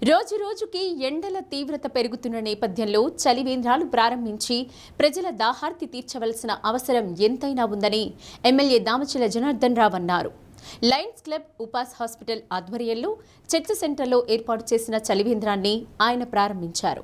రోజు రోజుకి ఎండల తీవ్రత పెరుగుతున్న నేపథ్యంలో చలివేంద్రాలు ప్రారంభించి ప్రజల దాహార్తి తీర్చవలసిన అవసరం ఎంతైనా ఉందని ఎమ్మెల్యే దామచల జనార్దన్ రావు అన్నారు. లయన్స్ క్లబ్ ఉపాస్ హాస్పిటల్ ఆధ్వర్యంలో చర్చ్ సెంటర్లో ఏర్పాటు చేసిన చలివేంద్రాన్ని ఆయన ప్రారంభించారు.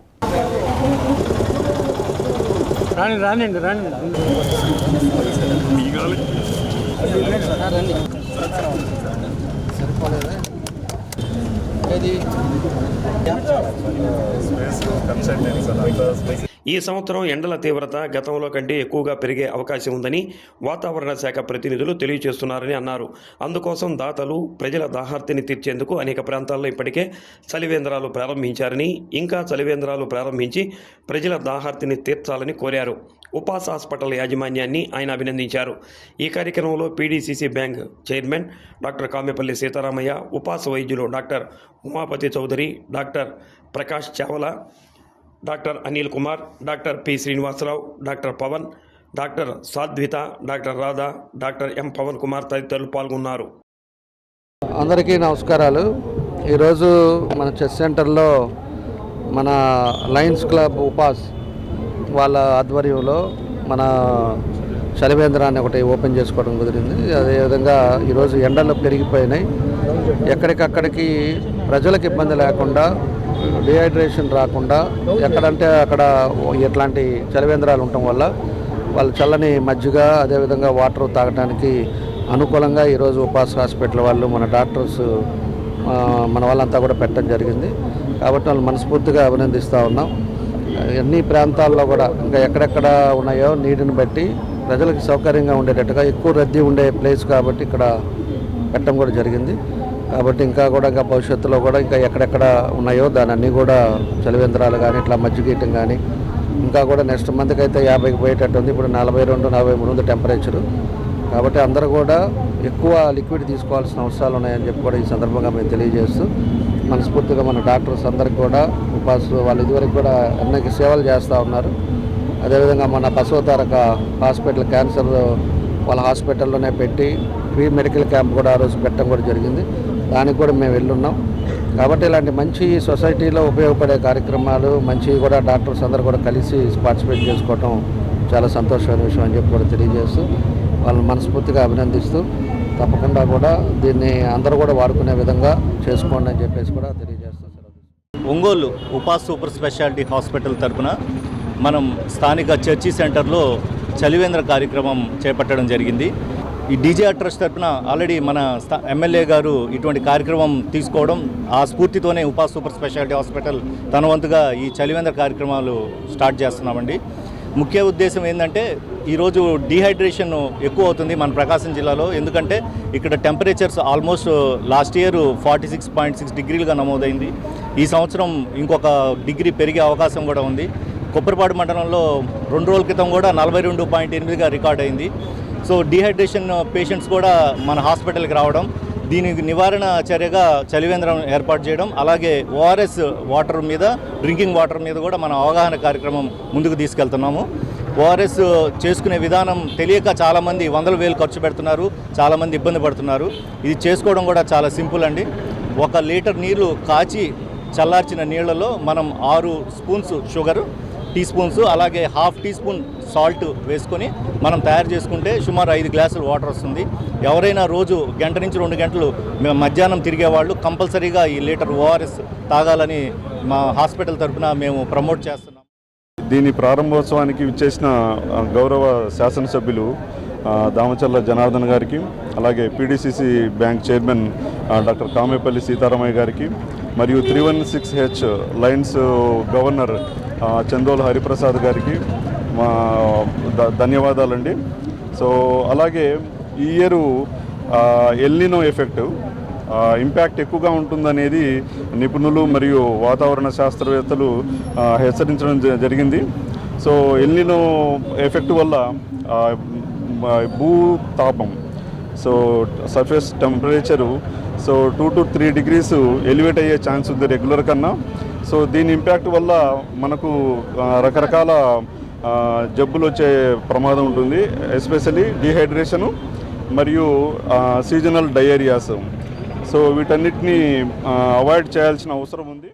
ఈ సంవత్సరం ఎండల తీవ్రత గతంలో కంటే ఎక్కువగా పెరిగే అవకాశం ఉందని వాతావరణ శాఖ ప్రతినిధులు తెలియజేస్తున్నారని అన్నారు. అందుకోసం దాతలు ప్రజల దాహార్తిని తీర్చేందుకు అనేక ప్రాంతాల్లో ఇప్పటికే చలివేంద్రాలు ప్రారంభించారని, ఇంకా చలివేంద్రాలు ప్రారంభించి ప్రజల దాహార్తిని తీర్చాలని కోరారు. ఉపాస్ హాస్పిటల్ యాజమాన్యాన్ని ఆయన అభినందించారు. ఈ కార్యక్రమంలో PDCC bank chairman doctor Kamepalli Sitaramayya, ఉపాస్ వైద్యులు doctor Umapathi Chowdary, doctor Prakash Chawla, doctor Anil Kumar, doctor P Srinivasarao, doctor Pavan, doctor Sadvitha, doctor Radha, doctor M Pavan Kumar తదితరులు పాల్గొన్నారు. అందరికీ నమస్కారాలు. ఈరోజు మన చెస్ సెంటర్లో మన లయన్స్ క్లబ్ ఉపాస్ వాళ్ళ ఆధ్వర్యంలో మన చలివేంద్రాన్ని ఒకటి ఓపెన్ చేసుకోవడం కుదిరింది. అదేవిధంగా ఈరోజు ఎండలు పెరిగిపోయినాయి. ఎక్కడికక్కడికి ప్రజలకు ఇబ్బంది లేకుండా, డిహైడ్రేషన్ రాకుండా ఎక్కడంటే అక్కడ ఇట్లాంటి చలివేంద్రాలు ఉండటం వల్ల వాళ్ళు చల్లని మజ్జిగ, అదేవిధంగా వాటర్ తాగడానికి అనుకూలంగా ఈరోజు ఉపాస్ హాస్పిటల్ వాళ్ళు, మన డాక్టర్స్, మన వాళ్ళంతా కూడా పెట్టడం జరిగింది. కాబట్టి వాళ్ళు మనస్ఫూర్తిగా అభినందిస్తూ ఉన్నాం. అన్ని ప్రాంతాల్లో కూడా ఇంకా ఎక్కడెక్కడ ఉన్నాయో నీటిని బట్టి ప్రజలకు సౌకర్యంగా ఉండేటట్టుగా, ఎక్కువ రద్దీ ఉండే ప్లేస్ కాబట్టి ఇక్కడ పెట్టడం కూడా జరిగింది. కాబట్టి ఇంకా భవిష్యత్తులో కూడా ఇంకా ఎక్కడెక్కడ ఉన్నాయో దాని అన్నీ కూడా చలివేంద్రాలు కానీ, ఇట్లా మజ్జిగీయటం కానీ, ఇంకా కూడా నెక్స్ట్ మంత్కి అయితే 50కి పోయేటట్టు ఉంది. ఇప్పుడు 42-43 ఉంది టెంపరేచరు. కాబట్టి అందరూ కూడా ఎక్కువ లిక్విడ్ తీసుకోవాల్సిన అవసరాలు ఉన్నాయని చెప్పి కూడా ఈ సందర్భంగా మేము తెలియజేస్తూ, మనస్ఫూర్తిగా మన డాక్టర్స్ అందరికి కూడా ఉపాస్ వాళ్ళు ఇదివరకు కూడా అనేక సేవలు చేస్తూ ఉన్నారు. అదేవిధంగా మన బసవతారక హాస్పిటల్ క్యాన్సర్ వాళ్ళ హాస్పిటల్లోనే పెట్టి ఫ్రీ మెడికల్ క్యాంప్ కూడా ఆ రోజు పెట్టడం కూడా జరిగింది. దానికి కూడా మేము వెళ్ళున్నాం. కాబట్టి ఇలాంటి మంచి సొసైటీలో ఉపయోగపడే కార్యక్రమాలు మంచి కూడా డాక్టర్స్ అందరూ కూడా కలిసి పార్టిసిపేట్ చేసుకోవటం చాలా సంతోషమైన విషయం అని చెప్పి కూడా తెలియజేస్తూ, వాళ్ళని మనస్ఫూర్తిగా అభినందిస్తూ, తప్పకుండా కూడా దీన్ని అందరూ కూడా వాడుకునే విధంగా చేసుకోండి అని చెప్పేసి కూడా తెలియజేస్తాం. ఒంగోలు ఉపాస్ సూపర్ స్పెషాలిటీ హాస్పిటల్ తరఫున మనం స్థానిక చర్చి సెంటర్లో చలివేంద్ర కార్యక్రమం చేపట్టడం జరిగింది. ఈ డీజేఆర్ ట్రస్ట్ తరఫున ఆల్రెడీ మన ఎమ్మెల్యే గారు ఇటువంటి కార్యక్రమం తీసుకోవడం, ఆ స్ఫూర్తితోనే ఉపాస్ సూపర్ స్పెషాలిటీ హాస్పిటల్ తన వంతుగా ఈ చలివేంద్ర కార్యక్రమాలు స్టార్ట్ చేస్తున్నామండి. ముఖ్య ఉద్దేశం ఏంటంటే, ఈరోజు డీహైడ్రేషన్ ఎక్కువ అవుతుంది మన ప్రకాశం జిల్లాలో. ఎందుకంటే ఇక్కడ టెంపరేచర్స్ ఆల్మోస్ట్ లాస్ట్ ఇయర్ 46.6 డిగ్రీలుగా నమోదైంది. ఈ సంవత్సరం ఇంకొక డిగ్రీ పెరిగే అవకాశం కూడా ఉంది. కొప్పరపాడు మండలంలో 2 రోజుల క్రితం కూడా 42.8గా రికార్డ్ అయింది. సో డీహైడ్రేషన్ పేషెంట్స్ కూడా మన హాస్పిటల్కి రావడం, దీనికి నివారణ చర్యగా చలివేంద్రం ఏర్పాటు చేయడం, అలాగే ఓఆర్ఎస్ వాటర్ మీద, డ్రింకింగ్ వాటర్ మీద కూడా మన అవగాహన కార్యక్రమం ముందుకు తీసుకెళ్తున్నాము. ఓఆర్ఎస్ చేసుకునే విధానం తెలియక చాలామంది 100,000 ఖర్చు పెడుతున్నారు, చాలామంది ఇబ్బంది పడుతున్నారు. ఇది చేసుకోవడం కూడా చాలా సింపుల్ అండి. 1 లీటర్ నీళ్లు కాచి చల్లార్చిన నీళ్లలో మనం 6 స్పూన్స్ షుగరు, టీ స్పూన్స్, అలాగే ½ టీ స్పూన్ సాల్ట్ వేసుకొని మనం తయారు చేసుకుంటే సుమారు 5 గ్లాసులు వాటర్ వస్తుంది. ఎవరైనా రోజు 1 నుంచి 2 గంటలు మధ్యాహ్నం తిరిగే వాళ్ళు కంపల్సరీగా ఈ లీటర్ ఓఆర్ఎస్ తాగాలని మా హాస్పిటల్ తరఫున మేము ప్రమోట్ చేస్తున్నాం. దీని ప్రారంభోత్సవానికి విచ్చేసిన గౌరవ శాసనసభ్యులు దామచర్ల జనార్దన్ గారికి, అలాగే PDCC bank chairman doctor Kamepalli Seetharamaiah గారికి, మరియు 316H Lions governor Chandol Hariprasad గారికి మా ధన్యవాదాలండి. సో అలాగే ఈ ఇయరు ఎల్నినో ఎఫెక్ట్ ఇంపాక్ట్ ఎక్కువగా ఉంటుందనేది నిపుణులు మరియు వాతావరణ శాస్త్రవేత్తలు హెచ్చరించడం జరిగింది. సో ఎల్నినో ఎఫెక్ట్ వల్ల భూతాపం, so surface temperature 2 to 3 degrees elevate అయ్యే ఛాన్స్ ఉంది రెగ్యులర్ కన్నా. సో దీని ఇంపాక్ట్ వల్ల మనకు రకరకాల జబ్బులు వచ్చే ప్రమాదం ఉంటుంది. ఎస్పెషల్లీ డీహైడ్రేషను మరియు సీజనల్ డయేరియాస్. సో వీటన్నిటిని అవాయిడ్ చేయాల్సిన అవసరం ఉంది.